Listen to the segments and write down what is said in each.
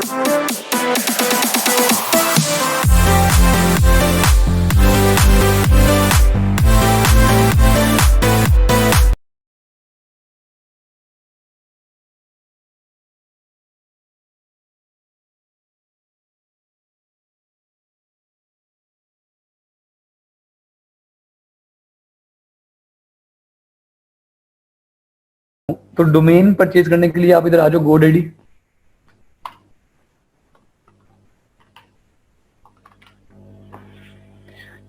तो domain purchase करने के लिए आप इधर आ जाओ GoDaddy।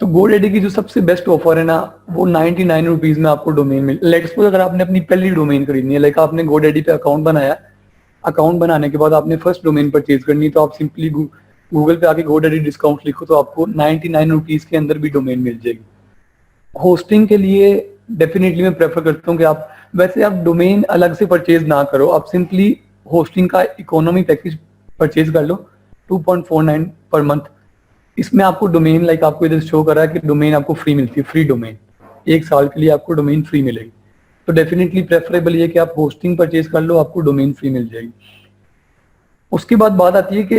तो GoDaddy की जो सबसे बेस्ट ऑफर है ना, वो 99 रुपीज में आपको डोमेन मिल। लेट्स सपोज अगर आपने अपनी पहली डोमेन खरीदनी है, लाइक आपने GoDaddy पे अकाउंट बनाया, अकाउंट बनाने के बाद आपने फर्स्ट डोमेन परचेज करनी है, तो आप सिंपली गूगल पे आके GoDaddy डिस्काउंट लिखो तो आपको 99 रुपीज के अंदर भी डोमेन मिल जाएगी। होस्टिंग के लिए डेफिनेटली मैं प्रेफर करता हूँ कि आप वैसे आप डोमेन अलग से परचेज ना करो, आप सिंपली होस्टिंग का इकोनॉमी पैकेज परचेज कर लो 2.49 पर मंथ। इसमें आपको डोमेन लाइक आपको इधर शो कर रहा है कि डोमेन आपको फ्री मिलती है, फ्री डोमेन 1 साल के लिए आपको डोमेन फ्री मिलेगी। तो डेफिनेटली प्रेफरेबल ये कि आप होस्टिंग परचेज कर लो, आपको डोमेन फ्री मिल जाएगी। उसके बाद बात आती है कि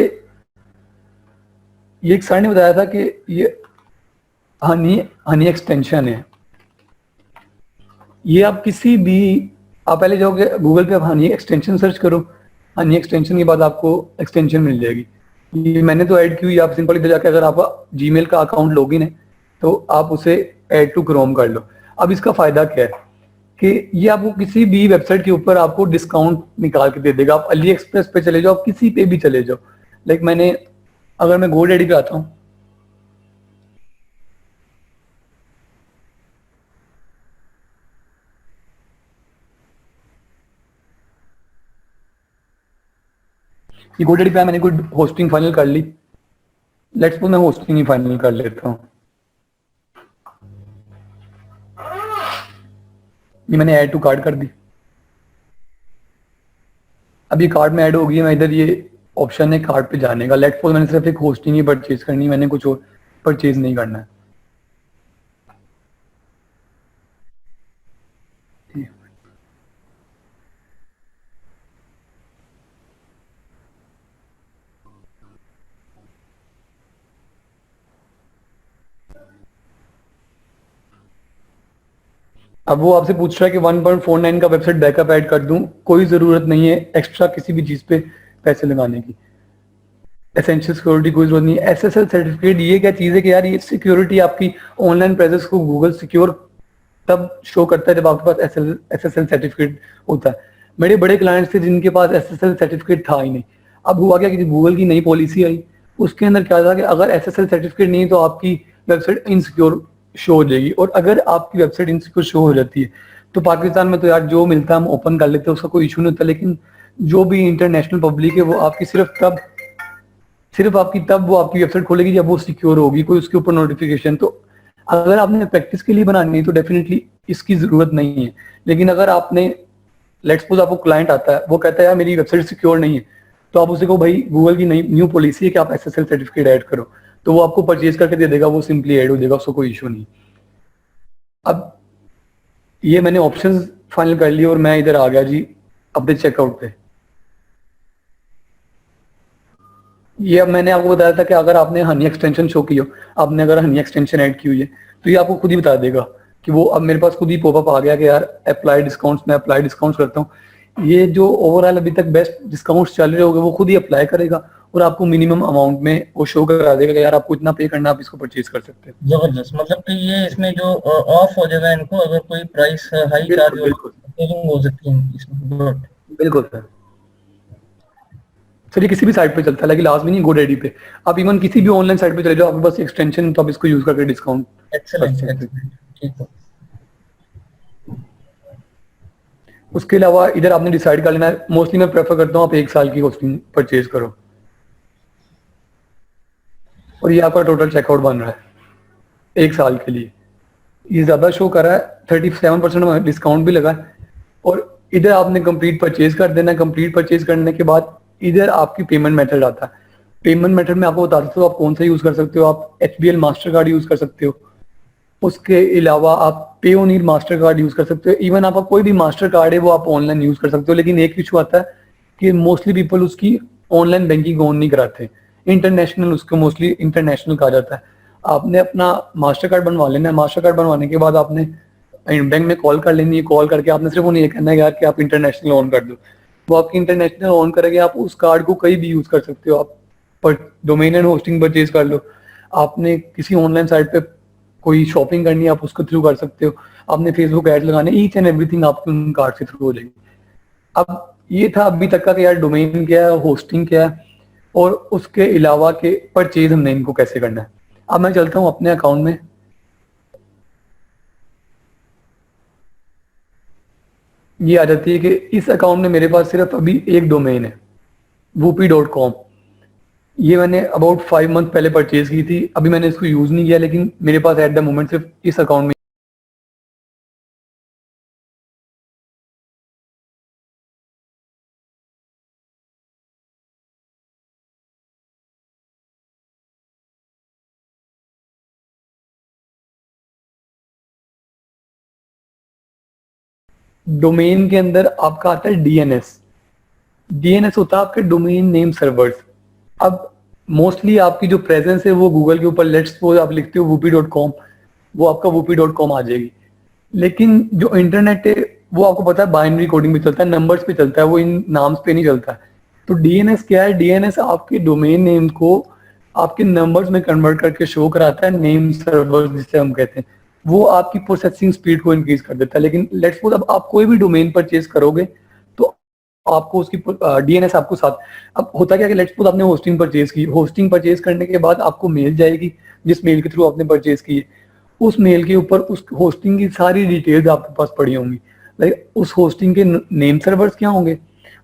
ये एक सर ने बताया था कि ये हनी एक्सटेंशन है। ये आप किसी भी, आप पहले जाओगे गूगल पे, आप हनी एक्सटेंशन सर्च करो, हनी एक्सटेंशन के बाद आपको एक्सटेंशन मिल जाएगी। ये मैंने तो ऐड की हुई, आप सिंपल इधर जाके अगर आप जीमेल का अकाउंट लॉगिन है तो आप उसे ऐड टू क्रोम कर लो। अब इसका फायदा क्या है कि ये आपको किसी भी वेबसाइट के ऊपर आपको डिस्काउंट निकाल के दे देगा। आप अली एक्सप्रेस पे चले जाओ, आप किसी पे भी चले जाओ, लाइक मैंने अगर मैं GoDaddy पे आता हूँ, ये GoDaddy पे मैंने कोई होस्टिंग फाइनल कर ली, लेट्स सपोज मैं होस्टिंग ही फाइनल कर लेता हूँ। ये मैंने ऐड टू कार्ड कर दी, अब ये कार्ड में ऐड हो गई है। मैं इधर ये ऑप्शन है कार्ड पे जाने का, लेट्स सपोज मैंने सिर्फ एक होस्टिंग ही परचेज करनी है, मैंने कुछ और परचेज नहीं करना है। अब वो आपसे पूछ रहा है कि 1.49 का वेबसाइट बैकअप ऐड कर दूं, कोई जरूरत नहीं है एक्स्ट्रा किसी भी चीज पे पैसे लगाने की। एसेंशियल सिक्योरिटी कोई जरूरत नहीं है। SSL सर्टिफिकेट ये क्या चीज है कि यार ये सिक्योरिटी आपकी ऑनलाइन प्रेजेंस को गूगल सिक्योर तब शो करता है जब आपके पास SSL सर्टिफिकेट होता है। मेरे बड़े क्लाइंट्स थे जिनके पास SSL सर्टिफिकेट था ही नहीं। अब हुआ क्या कि गूगल की नई पॉलिसी आई, उसके अंदर क्या था कि अगर SSL सर्टिफिकेट नहीं है तो आपकी वेबसाइट इनसिक्योर शो हो जाएगी। और अगर आपकी वेबसाइट इनसिक्योर शो हो जाती है तो पाकिस्तान में तो यार जो मिलता है हम ओपन कर लेते हैं, उसका कोई इशू नहीं होता। लेकिन जो भी इंटरनेशनल पब्लिक है वो आपकी सिर्फ आपकी तब वो आपकी वेबसाइट खोलेगी जब वो सिक्योर होगी, कोई उसके ऊपर नोटिफिकेशन। तो अगर आपने प्रैक्टिस के लिए बनानी है तो डेफिनेटली इसकी जरूरत नहीं है। लेकिन अगर आपने लेट्स सपोज आपको क्लाइंट आता है, वो कहता है यार मेरी वेबसाइट सिक्योर नहीं है, तो आप उसे कहो भाई गूगल की नई न्यू पॉलिसी है कि आप SSL सर्टिफिकेट ऐड करो, तो वो आपको परचेज करके दे देगा, वो सिंपली ऐड हो जाएगा, उसको कोई इशू नहीं। अब ये मैंने ऑप्शंस फाइनल कर लिए और मैं इधर आ गया जी अपने चेकआउट पे। ये अब मैंने आपको बताया था कि अगर आपने हनी एक्सटेंशन शो की हो, आपने अगर हनी एक्सटेंशन ऐड की हुई है तो ये आपको खुद ही बता देगा कि वो, अब मेरे पास खुद ही पॉपअप आ गया कि यार अप्लाई डिस्काउंट्स, मैं अप्लाई डिस्काउंट्स करता हूँ। ये जो ओवरऑल अभी तक बेस्ट डिस्काउंट्स चल रहे होंगे वो खुद ही अप्लाई करेगा और आपको मिनिमम अमाउंट में वो शो करा देगा कि यार आपको इतना पे करना, आप इसको परचेज कर सकते हैं। जबरदस्त। मतलब कि ये इसमें जो ऑफ हो जाएगा इनको, अगर कोई प्राइस हाई चार्ज बिल्कुल बिल्कुल हो सकती है इसमें। गुड। बिल्कुल सर ये किसी भी साइट पे चलता है, लेकिन लास्ट में नहीं GoDaddy पे, आप इवन किसी भी ऑनलाइन साइट पे चले जाओ, आपके पास एक्सटेंशन तो आप इसको यूज करके डिस्काउंट कर एक्सेलेंट सकते हैं। एक्सेलेंट, ठीक है। उसके अलावा इधर आपने डिसाइड कर लेना है, मोस्टली मैं प्रेफर करता हूँ आप 1 साल की होस्टिंग परचेज करो और ये आपका टोटल चेकआउट बन रहा है 1 साल के लिए। ये ज्यादा शो कर रहा है, 37% डिस्काउंट भी लगा है। और इधर आपने कंप्लीट परचेज कर देना है। कंप्लीट परचेज करने के बाद इधर आपकी पेमेंट मेथड आता है। पेमेंट मेथड में आपको बता देता हूँ आप कौन सा यूज कर सकते हो। आप HBL मास्टर कार्ड यूज कर सकते हो, उसके अलावा आप पेओनीर मास्टर कार्ड यूज कर सकते हो। इवन आपका कोई भी मास्टर कार्ड है वो आप ऑनलाइन यूज कर सकते हो। लेकिन एक इशू आता है कि मोस्टली पीपल उसकी ऑनलाइन बैंकिंग ऑन नहीं कराते। इंटरनेशनल, उसको मोस्टली इंटरनेशनल कहा जाता है। आपने अपना मास्टर कार्ड बनवा लेना है, मास्टर कार्ड बनवाने के बाद आपने बैंक में कॉल कर लेनी है, कॉल करके आपने सिर्फ उन्हें ये कहना है यार कि आप इंटरनेशनल ऑन कर दो, वो आपकी इंटरनेशनल ऑन करेंगे। आप उस कार्ड को कहीं भी यूज कर सकते हो। आप पर डोमेन एंड होस्टिंग परचेज कर लो, आपने किसी ऑनलाइन साइट पे कोई शॉपिंग करनी है आप उसको थ्रू कर सकते हो, आपने फेसबुक एड लगाने, ईच एंड एवरीथिंग आपके उन कार्ड से थ्रू हो जाएगी। अब ये था अभी तक का कि यार डोमेन क्या है, होस्टिंग क्या है, और उसके अलावा के परचेज हमने इनको कैसे करना है। अब मैं चलता हूँ अपने अकाउंट में। ये आ जाती है कि इस अकाउंट में मेरे पास सिर्फ अभी एक डोमेन है, whoopee.com। ये मैंने अबाउट 5 मंथ पहले परचेज की थी, अभी मैंने इसको यूज नहीं किया, लेकिन मेरे पास एट द मोमेंट सिर्फ इस अकाउंट में डोमेन के अंदर आपका आता है डीएनएस। डीएनएस होता है आपके डोमेन नेम सर्वर्स। अब मोस्टली आपकी जो प्रेजेंस है वो गूगल के ऊपर, लेट्स सपोज आप लिखते हो whoopee.com, वो आपका whoopee.com आ जाएगी। लेकिन जो इंटरनेट है वो आपको पता है बाइनरी कोडिंग पे चलता है, नंबर्स पे चलता है, वो इन नाम्स पे नहीं चलता है। तो डीएनएस क्या है? डीएनएस आपके डोमेन नेम को आपके नंबर्स में कन्वर्ट करके शो कराता है, नेम सर्वर जिसे हम कहते हैं। वो आपकी प्रोसेसिंग स्पीड को इंक्रीज कर देता है। लेकिन लेट्स सपोज अब आप कोई भी डोमेन परचेज करोगे तो आपको उसकी डीएनएस आपको साथ, अब होता क्या है कि लेट्स सपोज आपने होस्टिंग परचेज की, होस्टिंग परचेज करने के बाद आपको मेल जाएगी, जिस मेल के थ्रू आपने परचेज की है, उस मेल के ऊपर उस होस्टिंग की सारी डिटेल्स आपके पास पड़ी होंगी। लाइक उस होस्टिंग के नेम सर्वर्स क्या होंगे,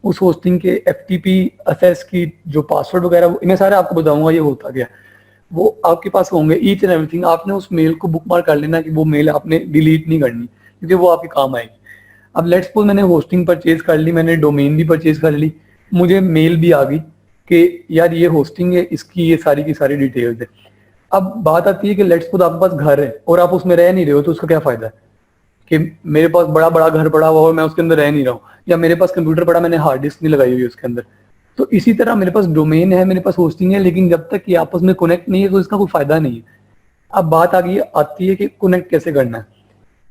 उस होस्टिंग के एफटीपी एसएस की जो पासवर्ड वगैरह, इन्हें सारे आपको बताऊंगा ये होता क्या, वो आपके पास होंगे ईच एंड एवरीथिंग। आपने उस मेल को बुकमार्क कर लेना कि वो मेल आपने डिलीट नहीं करनी, क्योंकि वो आपके काम आएगी। अब लेट्स सपोज मैंने होस्टिंग परचेज कर ली, मैंने डोमेन भी परचेज कर ली, मुझे मेल भी आ गई कि यार ये होस्टिंग है, इसकी ये सारी की सारी डिटेल्स है। अब बात आती है कि लेट्स सपोज आपके पास घर है और आप उसमें रह नहीं रहे हो, तो उसका क्या फायदा है कि मेरे पास बड़ा बड़ा घर पड़ा हुआ और मैं उसके अंदर रह नहीं रहा हूँ, या मेरे पास कंप्यूटर पड़ा, मैंने हार्ड डिस्क नहीं लगाई हुई उसके अंदर। तो इसी तरह मेरे पास डोमेन है, मेरे पास होस्टिंग है, लेकिन जब तक ये आपस में कनेक्ट नहीं है तो इसका कोई फायदा नहीं है। अब बात आती है कि कनेक्ट कैसे करना है।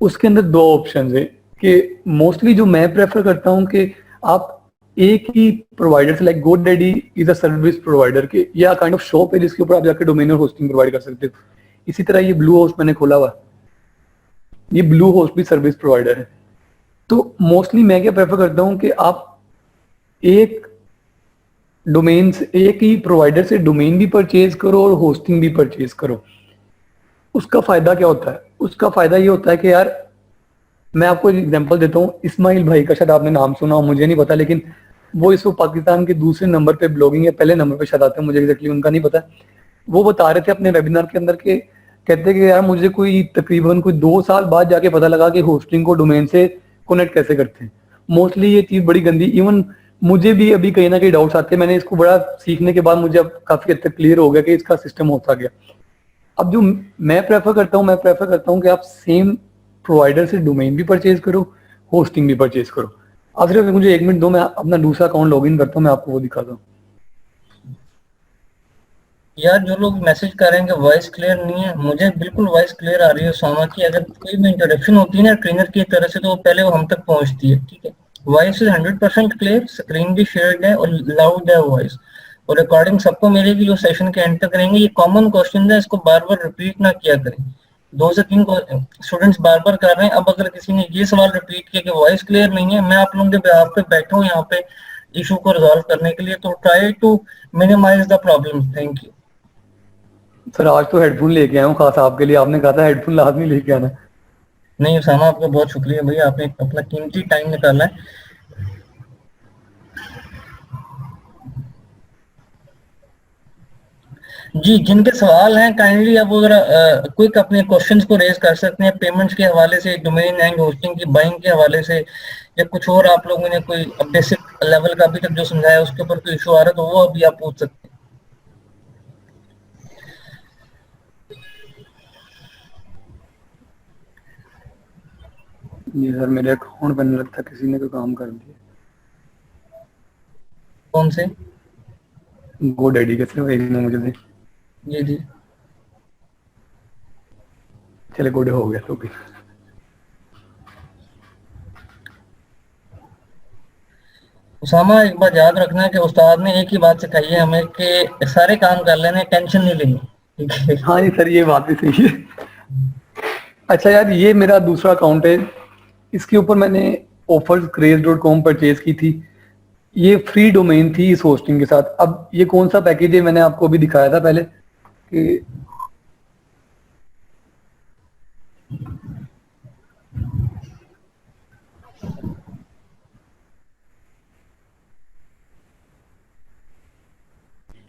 उसके अंदर दो ऑप्शन है कि मोस्टली जो मैं प्रेफर करता हूँ कि आप एक ही प्रोवाइडर से, like GoDaddy is a service provider के, या काइंड ऑफ शॉप है जिसके ऊपर आप जाकर डोमेन और होस्टिंग प्रोवाइड कर सकते हो। इसी तरह ये ब्लू होस्ट मैंने खोला हुआ, ये ब्लू होस्ट भी सर्विस प्रोवाइडर है। तो मोस्टली मैं क्या प्रेफर करता हूँ कि आप एक डोमेन से, एक ही प्रोवाइडर से डोमेन भी परचेज करो और होस्टिंग भी परचेज करो। उसका फायदा क्या होता है? उसका फायदा ये होता है कि यार मैं आपको एक एग्जांपल देता हूँ, इस्माइल भाई का शायद आपने नाम सुना हो, मुझे नहीं पता, लेकिन वो इस वक्त पाकिस्तान के दूसरे नंबर पे ब्लॉगिंग या पहले नंबर पे शायद आते हैं, मुझे एग्जैक्टली उनका नहीं पता। वो बता रहे थे अपने वेबिनार के अंदर के, कहते कि यार मुझे कोई तकरीबन कोई 2 साल बाद जाके पता लगा कि होस्टिंग को डोमेन से कनेक्ट कैसे करते हैं। मोस्टली ये चीज बड़ी गंदी, इवन मुझे भी अभी कहीं ना कहीं डाउट्स आते हैं। मैंने इसको बड़ा सीखने के बाद मुझे अब काफी हद तक क्लियर हो गया कि इसका सिस्टम होता गया। अब जो मैं प्रेफर करता हूँ, मैं प्रेफर करता हूँ कि आप सेम प्रोवाइडर से डोमेन भी परचेज करो, होस्टिंग भी परचेज करो। अब सिर्फ मुझे 1 मिनट दो, मैं अपना दूसरा अकाउंट लॉगिन करता हूँ, मैं आपको वो दिखाता हूँ। यार जो लोग मैसेज कर रहे हैं कि वॉइस क्लियर नहीं है, मुझे बिल्कुल वॉइस क्लियर आ रही है सोमा की। अगर कोई भी इंटरप्शन होती है ना ट्रेनर की तरह से, तो वो पहले वो हम तक पहुंचती है, ठीक है। वॉइस इज 100% क्लियर, स्क्रीन भी शेयर्ड है और लाउड है वॉइस, और रिकॉर्डिंग सबको मिलेगी जो सेशन के एंड तक करेंगे। ये कॉमन क्वेश्चन है, इसको बार बार रिपीट ना किया करें। 2 से 3 स्टूडेंट्स बार बार कर रहे हैं। अब अगर किसी ने ये सवाल रिपीट किया कि वॉइस क्लियर नहीं है, मैं आप लोगों के बिहाफ पे बैठा हूँ यहाँ पे इशू को रिजॉल्व करने के लिए, तो try to minimize the problem. Thank you. Sir आज तो हेडफोन लेके आया हूँ खास आपके लिए, आपने कहा था हेडफोन लाजमी लेके आना। नहीं उसामा, आपका बहुत शुक्रिया भैया, आपने अपना कीमती टाइम निकाला है। जी, जिनके सवाल हैं काइंडली अब अगर क्विक अपने क्वेश्चंस को रेज कर सकते हैं, पेमेंट्स के हवाले से, डोमेन एंड होस्टिंग की बाइंग के हवाले से, या कुछ और आप लोगों ने कोई बेसिक लेवल का अभी तक जो समझाया उसके ऊपर कोई इशू आ रहा है तो वो अभी आप पूछ सकते हैं। ये सर मेरे अकाउंट बनने लगता किसी ने तो काम कर दिया। कौन से? GoDaddy के सिर्फ एक में मुझे दे। जी जी। चले गोडे हो गया तो भी। उसामा, एक बात याद रखना कि उस्ताद ने एक ही बात सिखाई है हमें कि सारे काम कर लेने, टेंशन नहीं लेनी, ठीक है। हाँ जी सर, ये बात भी सही है। अच्छा यार, ये मेरा दूसरा अकाउंट है, इसके ऊपर मैंने offerscraze.com परचेज की थी। ये फ्री डोमेन थी इस होस्टिंग के साथ। अब ये कौन सा पैकेज है, मैंने आपको अभी दिखाया था पहले कि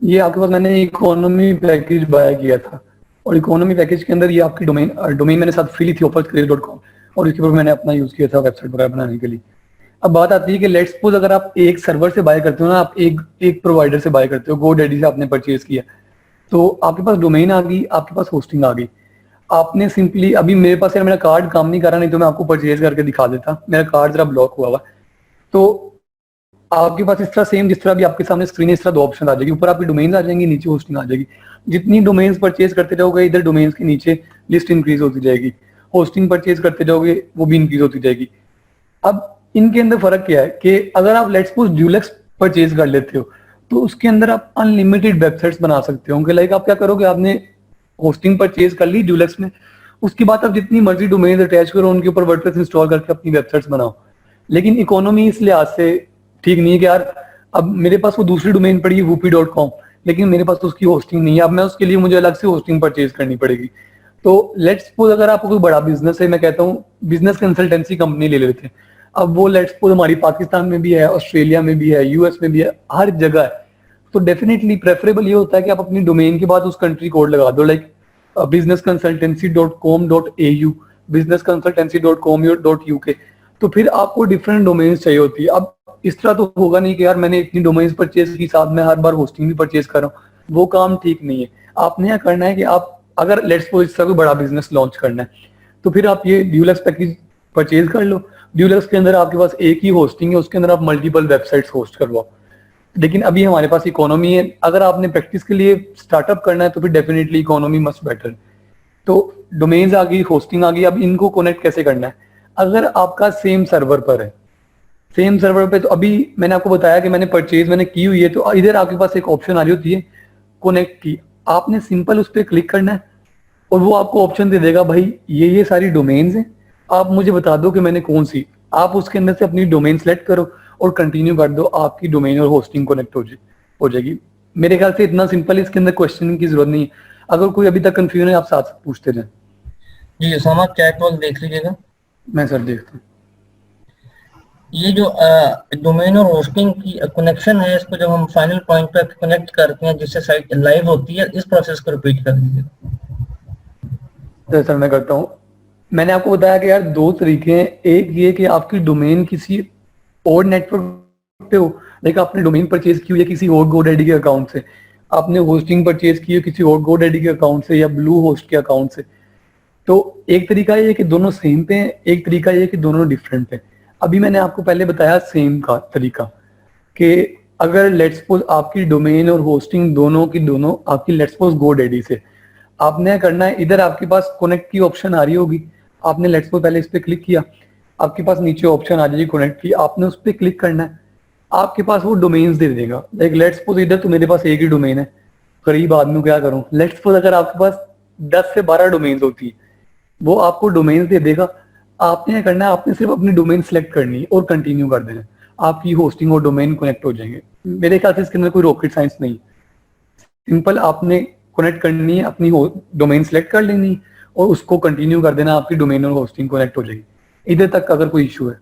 ये आपके पास मैंने इकोनॉमी पैकेज बाय किया था, और इकोनॉमी पैकेज के अंदर ये आपकी डोमेन डोमेन मैंने साथ फ्री ली थी offerscraze.com, और इसके ऊपर मैंने अपना यूज किया था वेबसाइट वगैरह बनाने के लिए। अब बात आती है कि लेट्स सपोज अगर आप एक सर्वर से बाय करते हो ना, आप एक प्रोवाइडर से बाय करते हो, GoDaddy से आपने परचेज किया, तो आपके पास डोमेन आ गई, आपके पास होस्टिंग आ गई। आपने सिंपली, अभी मेरे पास यार मेरा कार्ड काम नहीं कर रहा, नहीं तो मैं आपको परचेज करके दिखा देता, मेरा कार्ड जरा ब्लॉक हुआ हुआ। तो आपके पास इस तरह सेम जिस तरह भी आपके सामने स्क्रीन है, इस तरह दो ऑप्शन आ जाएगी, ऊपर आपकी डोमेन्स आ जाएंगी, नीचे होस्टिंग आ जाएगी। जितनी डोमेन्स परचेज करते जाओगे, इधर डोमेन्स के नीचे लिस्ट इंक्रीज होती जाएगी, होस्टिंग परचेज करते जाओगे वो भी इंक्रीज होती जाएगी। अब इनके अंदर फर्क क्या है कि अगर आप लेट्स सपोज ड्यूलेक्स परचेज कर लेते हो, तो उसके अंदर आप अनलिमिटेड वेबसाइट्स बना सकते हो। लाइक आप क्या करोगे, आपने होस्टिंग परचेज कर ली ड्यूलेक्स में, उसके बाद आप जितनी मर्जी डोमेन अटैच करो, उनके ऊपर वर्डप्रेस इंस्टॉल करके अपनी वेबसाइट्स बनाओ। लेकिन इकोनॉमी इस लिहाज से ठीक नहीं है कि यार अब मेरे पास वो दूसरी डोमेन पड़ी है whoopee.com, लेकिन मेरे पास तो उसकी होस्टिंग नहीं है, अब मैं उसके लिए मुझे अलग से होस्टिंग परचेज करनी पड़ेगी। तो लेट्स सपोज अगर आपको कोई बड़ा बिजनेस है, मैं कहता हूँ बिजनेस कंसल्टेंसी कंपनी ले लेते हैं, अब वो लेट्स सपोज हमारी पाकिस्तान में भी है, ऑस्ट्रेलिया में भी है, यूएस में भी है, हर जगह है, तो डेफिनेटली प्रेफरेबल ये होता है कि आप अपनी डोमेन के बाद उस कंट्री कोड लगा दो, लाइक businessconsultancy.com.au, businessconsultancy.com.uk। तो फिर आपको डिफरेंट डोमेन्स चाहिए होती है। अब इस तरह तो होगा नहीं कि यार मैंने इतनी डोमेन्स परचेज की, साथ में हर बार होस्टिंग भी परचेज कर रहा हूँ, वो काम ठीक नहीं है। आपने क्या करना है कि आप अगर लेट्स सपोज इस तरह कोई बड़ा बिजनेस लॉन्च करना है, तो फिर आप ये ड्यूलेक्स पैकेज परचेज कर लो। ड्यूलेक्स के अंदर आपके पास एक ही होस्टिंग है, उसके अंदर आप मल्टीपल वेबसाइट्स होस्ट करवाओ। लेकिन अभी हमारे पास इकोनॉमी है, अगर आपने प्रैक्टिस के लिए स्टार्टअप करना है तो फिर डेफिनेटली इकोनॉमी मस्ट बेटर। तो डोमेन्स आ गई, होस्टिंग आ गई, अब इनको कनेक्ट कैसे करना है। अगर आपका सेम सर्वर पर है, सेम सर्वर पे, तो अभी मैंने आपको बताया कि मैंने की हुई है, तो इधर आपके पास एक ऑप्शन आ रही होती है कनेक्ट की, आपने सिंपल उस पर क्लिक करना है और वो आपको ऑप्शन दे देगा, भाई ये सारी डोमेन्स हैं, आप मुझे बता दो कि मैंने कौन सी। आप उसके अंदर से अपनी डोमेन सेलेक्ट करो और कंटिन्यू कर दो, आपकी डोमेन और होस्टिंग कनेक्ट हो जाएगी। मेरे ख्याल से इतना सिंपल है, इसके अंदर क्वेश्चनिंग की जरूरत नहीं है। अगर कोई अभी तक कंफ्यूजन है, आप साथ पूछते जाए। जी उसामा, चैट बॉक्स देख लीजिएगा। मैं सर देखता हूँ। ये जो डोमेन और होस्टिंग की कनेक्शन है, इसको जब हम फाइनल पॉइंट पर कनेक्ट करते हैं जिससे साइट लाइव होती है, इस प्रोसेस को रिपीट कर दीजिएगा। तो सर मैं करता हूँ। मैंने आपको बताया कि यार दो तरीके हैं, एक ये कि आपकी डोमेन किसी और नेटवर्क पे हो, लाइक आपने डोमेन परचेज की हुई है किसी और GoDaddy के अकाउंट से, आपने होस्टिंग परचेज की है किसी और GoDaddy के अकाउंट से या ब्लू होस्ट के अकाउंट से। तो एक तरीका ये है कि दोनों सेम पे हैं, एक तरीका ये है कि दोनों डिफरेंट हैं। अभी मैंने आपको पहले बताया सेम का तरीका कि अगर लेट्स सपोज आपकी डोमेन और होस्टिंग दोनों की दोनों आपकी लेट्स सपोज GoDaddy से, आपने क्या करना है, इधर आपके पास कनेक्ट की ऑप्शन आ रही होगी, आपने लेट्स सपोज पहले इस पे क्लिक किया, आपके पास नीचे ऑप्शन आ जाएगी कनेक्ट की, आपने उस पर क्लिक करना है, आपके पास वो डोमेन्स दे देगा। लाइक लेट्स सपोज इधर तो मेरे पास एक ही डोमेन है, गरीब आदमी क्या करूं, लेट्स सपोज अगर आपके पास 10 से 12 डोमेन्स होती है, वो आपको डोमेन्स दे देगा। आपने क्या करना है, आपने सिर्फ अपनी डोमेन सेलेक्ट करनी है और कंटिन्यू कर देना है, आपकी होस्टिंग और डोमेन कनेक्ट हो जाएंगे। मेरे ख्याल से इसके अंदर कोई रॉकेट साइंस नहीं, सिंपल आपने कनेक्ट करनी है, अपनी डोमेन सेलेक्ट कर लेनी है और उसको कंटिन्यू कर देना, आपकी डोमेन और होस्टिंग कनेक्ट हो जाएगी। इधर तक अगर कोई इशू है।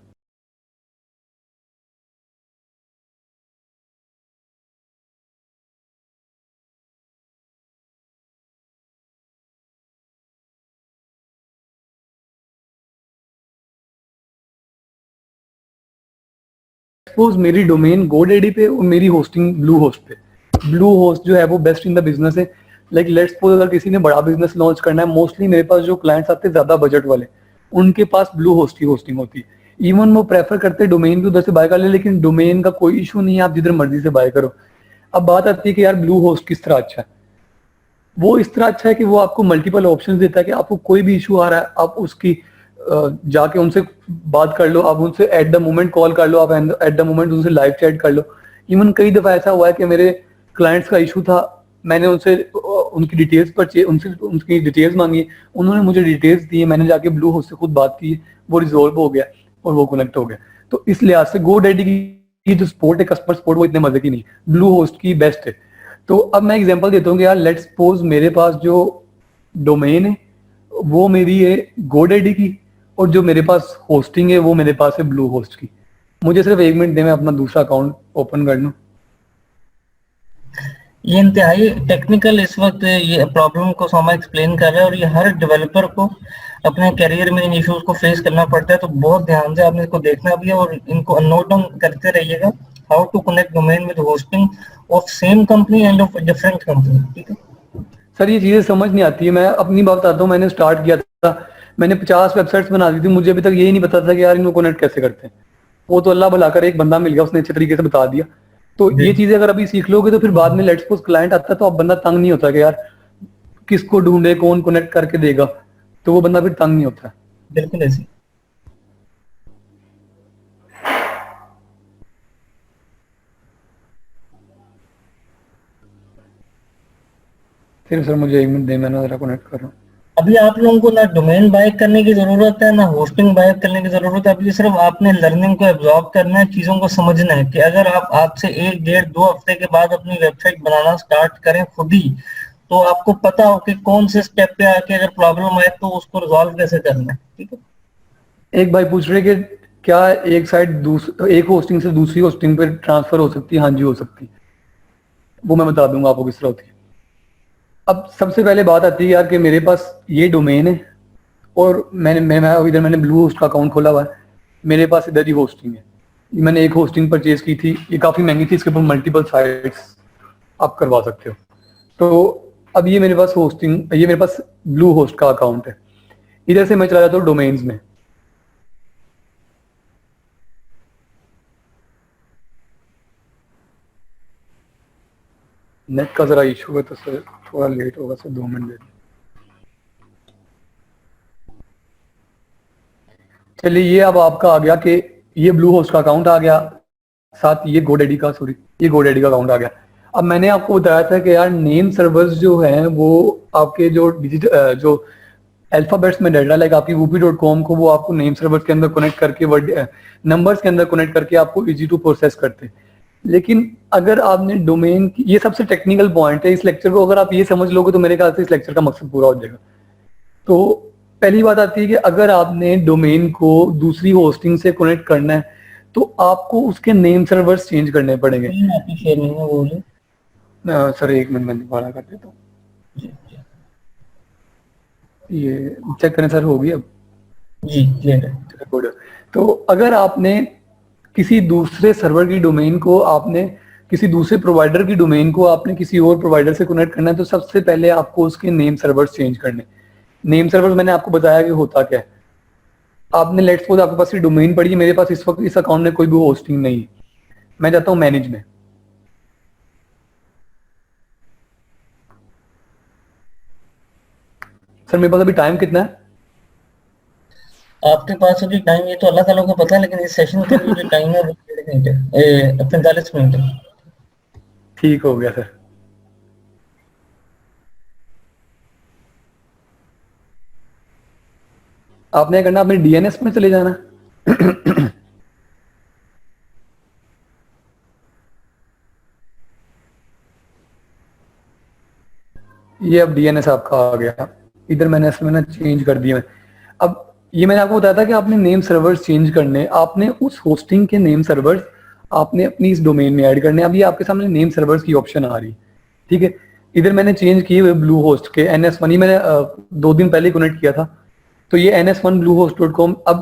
सपोज मेरी डोमेन GoDaddy पे और मेरी होस्टिंग ब्लू होस्ट पे, ब्लू होस्ट जो है वो बेस्ट इन द बिजनेस है। लाइक लेट्स सपोज अगर किसी ने बड़ा बिजनेस लॉन्च करना है, मोस्टली मेरे पास जो क्लाइंट्स आते हैं ज्यादा बजट वाले, उनके पास ब्लू होस्ट की होस्टिंग होती है। इवन वो प्रेफर करते हैं डोमेन भी उधर से बाय कर ले, लेकिन डोमेन का कोई इशू नहीं है, आप जिधर मर्जी से बाय करो। अब बात आती है कि यार ब्लू होस्ट किस तरह अच्छा है। वो इस तरह अच्छा है कि वो आपको मल्टीपल ऑप्शंस देता है कि आपको कोई भी इशू आ रहा है आप उसकी जाके उनसे बात कर लो, आप उनसे एट द मोमेंट कॉल कर लो, आप एट द मोमेंट उनसे लाइव चैट कर लो। इवन कई दफा ऐसा हुआ है कि मेरे क्लाइंट्स का इशू था, मैंने उनसे उनकी डिटेल्स पर उनसे उनकी डिटेल्स मांगी, उन्होंने मुझे डिटेल्स दी, मैंने जाके ब्लू होस्ट से खुद बात की, वो रिजोल्व हो गया और वो कनेक्ट हो गया। तो इस लिहाज से GoDaddy की जो सपोर्ट है, कस्टमर सपोर्ट, वो इतने मजे की नहीं, ब्लू होस्ट की बेस्ट है। तो अब मैं एग्जांपल देता हूँ कि यार लेट्स सपोज मेरे पास जो डोमेन है वो मेरी है GoDaddy की, और जो मेरे पास होस्टिंग है वो मेरे पास है ब्लू होस्ट की। मुझे सिर्फ 1 मिनट दे, मैं अपना दूसरा अकाउंट ओपन कर लूँ। ये इंतहाई टेक्निकल इस वक्त ये प्रॉब्लम को सोमा एक्सप्लेन कर रहा है, और ये हर डेवलपर को अपने करियर में इन इश्यूज को फेस करना पड़ता है। तो बहुत ध्यान से आपने इसको देखना भी है और इनको नोट डाउन करते रहिएगा। How to connect domain with hosting of same company and of different company. ठीक है सर, ये चीजें समझ नहीं आती है। मैं अपनी बात बताता हूँ, मैंने स्टार्ट किया था, मैंने 50 वेबसाइट्स बना दी थी, मुझे अभी तक यही नहीं पता था कि यार इनको कनेक्ट कैसे करते हैं। वो तो अल्लाह भला कर एक बंदा मिल गया, उसने अच्छे तरीके से बता दिया। तो ये चीजें अगर अभी सीख लोगे तो फिर बाद में लेट्स सपोज क्लाइंट आता है तो अब बंदा तंग नहीं होता कि यार किसको ढूंढे, कौन कनेक्ट करके देगा, तो वो बंदा फिर तंग नहीं होता। बिल्कुल ऐसे। फिर सर मुझे 1 मिनट दे, मैं ना जरा कनेक्ट कर रहा हूँ। अभी आप लोगों को ना डोमेन बाय करने की जरूरत है ना होस्टिंग बाय करने की जरूरत है। अभी सिर्फ आपने लर्निंग को एब्जॉर्ब करना है, चीजों को समझना है कि अगर आप आज से 1, 1.5, 2 हफ्ते के बाद अपनी वेबसाइट बनाना स्टार्ट करें खुद ही, तो आपको पता हो कि कौन से स्टेप पे आके अगर प्रॉब्लम आए तो उसको रिजॉल्व कैसे करना है। ठीक है। एक भाई पूछ रहे कि क्या एक साइट एक होस्टिंग से दूसरी होस्टिंग पे ट्रांसफर हो सकती है? हाँ जी, हो सकती है। वो मैं बता दूंगा आपको किस तरह होती है। अब सबसे पहले बात आती है यार कि मेरे पास ये डोमेन है और मैंने ब्लू होस्ट का अकाउंट खोला हुआ है, मेरे पास इधर ही होस्टिंग है। मैंने एक होस्टिंग परचेज की थी, ये काफ़ी महंगी थी, इसके ऊपर मल्टीपल साइट्स आप करवा सकते हो। तो अब ये मेरे पास ये मेरे पास ब्लू होस्ट का अकाउंट है। इधर से मैं चला जाता हूँ डोमेन्स में। नेट का जरा इशू है तो सर थोड़ा लेट होगा, सर 2 मिनट लेट। चलिए, ये अब आपका आ गया कि ये ब्लू होस्ट का अकाउंट आ गया, साथ ये GoDaddy का अकाउंट आ गया। अब मैंने आपको बताया था कि यार नेम सर्वर्स जो हैं वो आपके जो अल्फाबेट्स में डाटा, लाइक आपकी whoopee.com को वो आपको नेम सर्वर्स के अंदर कनेक्ट करके वर्ड नंबर्स के अंदर कनेक्ट करके आपको इजी टू प्रोसेस करते हैं। लेकिन अगर आपने डोमेन की, ये सबसे टेक्निकल पॉइंट है इस लेक्चर को, अगर आप ये समझ लोगे तो मेरे ख्याल से इस लेक्चर का मकसद पूरा हो जाएगा। तो पहली बात आती है कि अगर आपने डोमेन को दूसरी होस्टिंग से कनेक्ट करना है तो आपको उसके नेम सर्वर्स चेंज करने पड़ेंगे। शेयर नहीं है बोले सर 1 मिनट में दोबारा कर देता हूँ, ये चेक करें सर, होगी अब? जी क्लियर है। तो अगर आपने किसी दूसरे सर्वर की डोमेन को, आपने किसी दूसरे प्रोवाइडर की डोमेन को आपने किसी और प्रोवाइडर से कनेक्ट करना है तो सबसे पहले आपको उसके नेम सर्वर्स चेंज करने। नेम सर्वर्स मैंने आपको बताया कि होता क्या है। आपने लेट्स सपोज आपके पास ये डोमेन पड़ी है, मेरे पास इस वक्त इस अकाउंट में कोई भी होस्टिंग नहीं है, मैं जाता हूँ मैनेज में। सर मेरे पास अभी टाइम कितना है? आपके पास अभी टाइम, ये तो अल्लाह ताला को पता है, लेकिन इस सेशन के लिए जो टाइम है वो 1.5 घंटे 45 मिनट है। ठीक हो गया सर। आपने करना, आपने DNS में चले जाना। ये अब DNS आपका आ गया, इधर मैंने इसमें ना चेंज कर दिया। अब ये मैंने आपको बताया था कि आपने नेम सर्वर्स चेंज करने, आपने उस होस्टिंग के नेम सर्वर्स आपने अपनी इस डोमेन में ऐड करने। अब ये आपके सामने नेम सर्वर्स की ऑप्शन आ रही, ठीक है। इधर मैंने चेंज किए हुए ब्लू होस्ट के NS1, ही मैंने 2 दिन पहले कनेक्ट किया था, तो ये NS1 bluehost.com। अब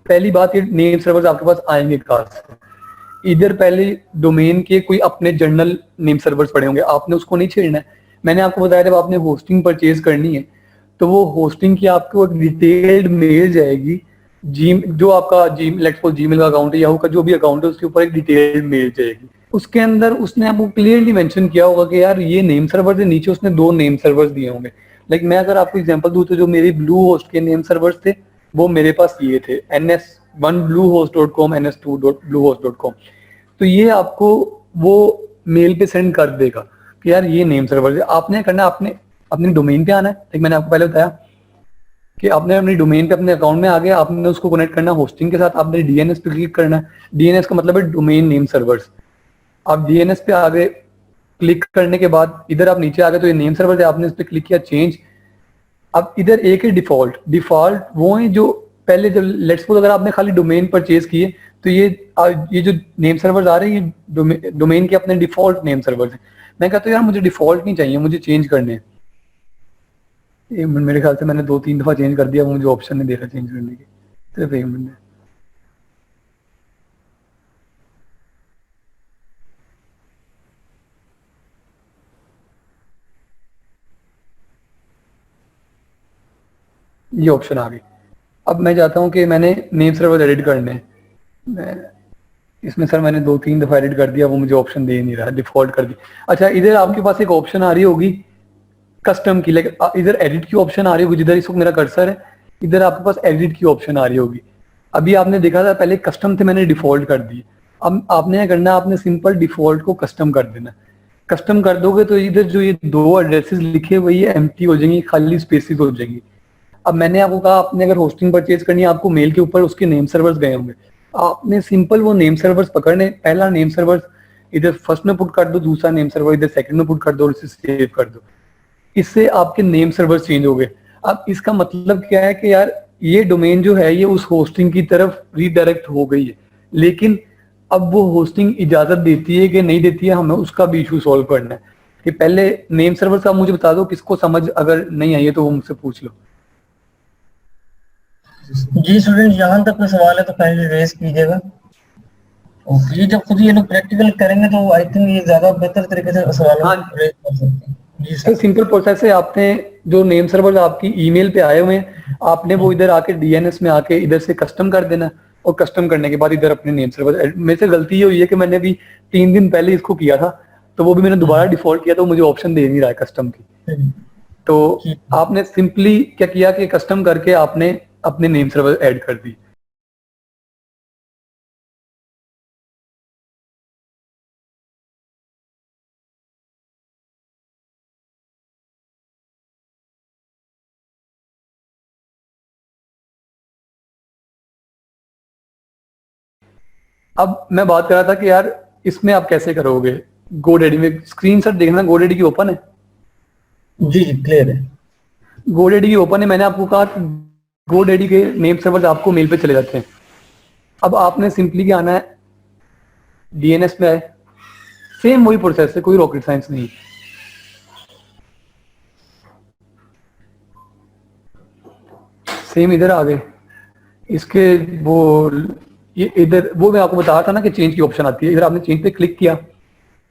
पहली बात, ये नेम सर्वर्स आपके पास आएंगे कहाँ से? इधर पहले डोमेन के कोई अपने जर्नल नेम सर्वर्स पड़े होंगे, आपने उसको नहीं छेड़ना है। मैंने आपको बताया जब आपने होस्टिंग परचेज करनी है तो वो होस्टिंग की आपको एक डिटेल्ड मेल जाएगी, जो आपका लेट्स सपोज जीमेल का अकाउंट है, याहू का जो भी अकाउंट है, उसके ऊपर एक डिटेल्ड मेल जाएगी। उसके अंदर उसने आपको क्लियरली मेंशन किया होगा कि यार ये नेम सर्वर से नीचे उसने 2 नेम सर्वर्स दिए होंगे। लाइक मैं अगर आपको एग्जांपल दूं तो जो मेरी ब्लू होस्ट के नेम सर्वर्स थे वो मेरे पास ये थे ns1bluehost.com ns2bluehost.com। तो ये आपको वो मेल पे सेंड कर देगा कि यार ये नेम सर्वर है। आपने करना, आपने अपने डोमेन पे आना है। लाइक मैंने आपको पहले बताया कि आपने अपनी डोमेन पे अपने अकाउंट में आ गया, आपने उसको कनेक्ट करना होस्टिंग के साथ, आपने डीएनएस पे क्लिक करना है। डीएनएस का मतलब है डोमेन नेम सर्वर्स। आप डीएनएस पे आ गए, क्लिक करने के बाद इधर आप नीचे आ गए तो ये नेम सर्वर है, आपने इस पे क्लिक किया चेंज। अब इधर एक है डिफॉल्ट। डिफॉल्ट वो है जो पहले जब लेट्स सपोज अगर आपने खाली डोमेन परचेज किए तो ये जो नेम सर्वर्स आ रहे हैं ये डोमेन के अपने डिफॉल्ट नेम सर्वर्स हैं। मैं कहता हूँ यार मुझे डिफॉल्ट नहीं चाहिए, मुझे चेंज करने हैं। मेरे ख्याल से मैंने 2-3 दफा चेंज कर दिया, वो मुझे ऑप्शन नहीं दे रहा चेंज करने की, सिर्फ 1 मिनट। ये ऑप्शन आ गई। अब मैं चाहता हूँ कि मैंने नेम सर्वर एडिट करने हैं। मैं इसमें सर मैंने 2-3 दफा एडिट कर दिया, वो मुझे ऑप्शन दे नहीं रहा, डिफॉल्ट कर दी। अच्छा इधर आपके पास एक ऑप्शन आ रही होगी कस्टम की, लाइक इधर एडिट की ऑप्शन आ रही होगी, जिधर इस वक्त मेरा कर्सर है इधर आपके पास एडिट की ऑप्शन आ रही होगी। अभी आपने देखा था पहले कस्टम थे, मैंने डिफॉल्ट कर दी। अब आपने क्या करना है, आपने सिंपल डिफॉल्ट को कस्टम कर देना। कस्टम कर दोगे तो इधर जो ये 2 एड्रेसेस लिखे हुए ये एम्प्टी हो जाएंगी, खाली स्पेसेस हो जाएंगी। अब मैंने आपको कहा आपने अगर होस्टिंग परचेज करनी है आपको मेल के ऊपर उसके नेम सर्वर्स गए होंगे, आपने सिंपल वो नेम सर्वर्स पकड़ने, पहला नेम सर्वर इधर फर्स्ट में पुट कर दो, दूसरा नेम सर्वर इधर सेकंड में पुट कर दो और इसे सेव कर दो। इससे आपके नेम सर्वर्स चेंज हो गए। अब इसका मतलब क्या है कि यार ये डोमेन जो है ये उस होस्टिंग की तरफ रीडायरेक्ट हो गई है, लेकिन अब वो होस्टिंग इजाजत देती है कि नहीं देती है, हमें उसका भी इशू सॉल्व करना है। कि पहले नेम सर्वर का मुझे बता दो, किसको समझ अगर नहीं आई है तो वो मुझसे पूछ लो। जी स्टूडेंट, जहां तक कोई सवाल है तो पहले रेज कीजिएगा। और ये जब खुद ये लोग प्रैक्टिकल करेंगे तो आई थिंक ये ज्यादा बेहतर तरीके से सवाल हाँ रेज कर सकते हैं। जी सर सिंपल प्रोसेस है, आपने जो नेम सर्वर आपकी ईमेल पे आए हुए हैं आपने वो इधर आके डीएनएस में आके इधर से कस्टम कर देना, और कस्टम करने के बाद इधर अपने नेम सर्वर। मेरे से गलती ये हुई है कि मैंने भी 3 दिन पहले इसको किया था, तो वो भी मैंने दोबारा डिफॉल्ट किया तो मुझे ऑप्शन दे नहीं रहा है कस्टम की। तो आपने सिंपली क्या किया कि कस्टम करके आपने अपने नेम सर्वर ऐड कर दी। अब मैं बात कर रहा था कि यार इसमें आप कैसे करोगे। गोडेडी में स्क्रीन शॉट देखना, गोडेडी की ओपन है। जी जी क्लियर है। गोडेडी की ओपन है। मैंने आपको कहा कि गोडेडी के नेम सर्वर्स आपको मेल पे चले जाते हैं। अब आपने सिंपली क्या आना है, डीएनएस में आए, सेम वही प्रोसेस है, कोई रॉकेट साइंस नहीं। सेम इधर आ गए, इसके वो ये इधर वो मैं आपको बता रहा था ना कि चेंज की ऑप्शन आती है। इधर आपने चेंज पे क्लिक किया,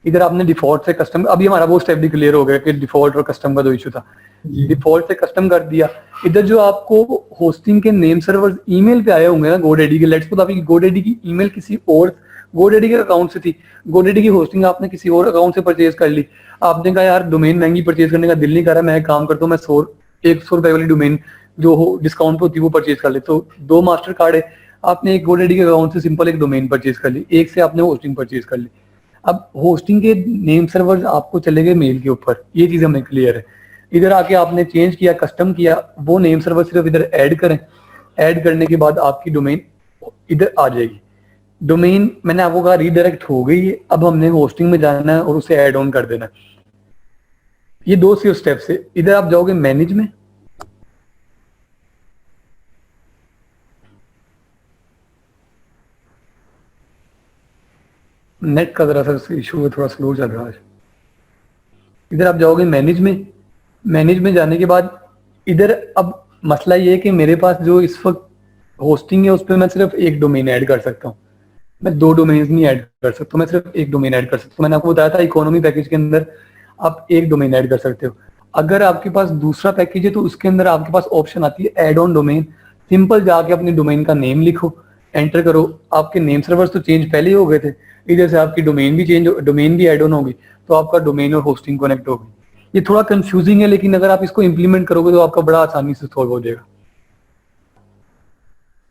इधर आपने डिफॉल्ट से कस्टम, अभी हमारा वो स्टेप भी क्लियर हो गया कि डिफॉल्ट और कस्टम का जो इशू था, डिफॉल्ट से कस्टम कर दिया। इधर जो आपको होस्टिंग के नेम सर्वर ईमेल पे आए होंगे ना गोडेडी के, लेट्स सपोज आपकी गोडेडी की ईमेल किसी और गोडेडी के अकाउंट से थी, गोडेडी की होस्टिंग आपने किसी और अकाउंट से परचेज कर ली। आपने कहा यार डोमेन महंगी परचेज करने का दिल नहीं कर रहा, मैं एक काम करता हूँ, मैं 100 रुपए वाली डोमेन जो हो डिस्काउंट पे होती है वो परचेज कर ले। तो 2 मास्टर कार्ड है, आपने एक गोडेडी के अकाउंट से सिंपल एक डोमेन परचेज कर ली, एक से आपने होस्टिंग परचेज कर ली। अब होस्टिंग के नेम सर्वर आपको चले गए मेल के ऊपर, ये चीज हमें क्लियर है। इधर आके आपने चेंज किया, कस्टम किया, वो नेम सर्वर सिर्फ इधर ऐड करें। ऐड करने के बाद आपकी डोमेन इधर आ जाएगी। डोमेन मैंने आपको कहा रीडायरेक्ट हो गई है, अब हमने होस्टिंग में जाना है और उसे ऐड ऑन कर देना है। ये 2 सिर्फ स्टेप्स है। इधर आप जाओगे मैनेज में, नेट का जरा सा इशू है, थोड़ा स्लो चल रहा है। इधर आप जाओगे मैनेज में, मैनेज में जाने के बाद इधर अब मसला ये है कि मेरे पास जो इस वक्त होस्टिंग है उस पर मैं सिर्फ एक डोमेन ऐड कर सकता हूँ, मैं 2 डोमेन नहीं ऐड कर सकता, मैं सिर्फ एक डोमेन ऐड कर सकता हूँ। मैंने आपको बताया था इकोनॉमी पैकेज के अंदर आप एक डोमेन ऐड कर सकते हो। अगर आपके पास दूसरा पैकेज है तो उसके अंदर आपके पास ऑप्शन आती है ऐड ऑन डोमेन। सिंपल जाके अपनी डोमेन का नेम लिखो, एंटर करो। आपके नेम सर्वर्स तो चेंज पहले ही हो गए थे, इधर से आपकी डोमेन भी ऐड ऑन होगी, तो आपका डोमेन और होस्टिंग कनेक्ट होगी। ये थोड़ा कंफ्यूजिंग है, लेकिन अगर आप इसको इंप्लीमेंट करोगे तो आपका बड़ा आसानी से सॉल्व हो जाएगा।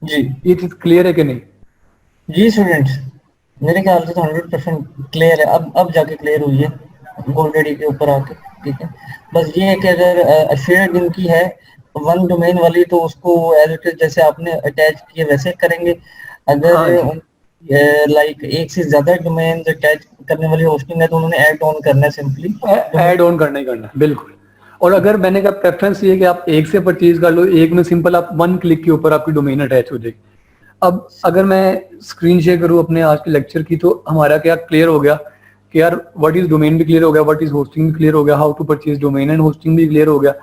जी ये चीज क्लियर है कि नहीं? जी स्टूडेंट्स, मेरे ख्याल से तो 100% क्लियर है। अब जाके क्लियर हुई है GoDaddy के ऊपर आके, ठीक है। बस ये है कि अगर शेयर्ड इनकी है वन डोमेन वाली, तो उसको एज इट इज जैसे आपने अटैच किए वैसे करेंगे। हाँ अगर जी। लाइक एक से ज्यादा डोमेन अटैच करने वाली होस्टिंग है तो उन्होंने ऐड ऑन करना है सिंपली। ऐड ऑन करना ही करना है, बिल्कुल। और अगर मैंने कहा प्रेफरेंस ये है कि आप एक से परचेज कर लो, एक में सिंपल आप वन क्लिक के ऊपर आपकी डोमेन अटैच हो जाएगी। अब अगर मैं स्क्रीन शेयर करूं अपने आज के लेक्चर की, तो हमारा क्या क्लियर हो गया कि यार व्हाट इज डोमेन भी क्लियर हो गया, व्हाट इज होस्टिंग भी क्लियर हो गया, how to purchase domain and hosting भी क्लियर हो गया,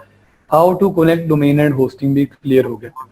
how to connect domain and hosting भी क्लियर हो गया।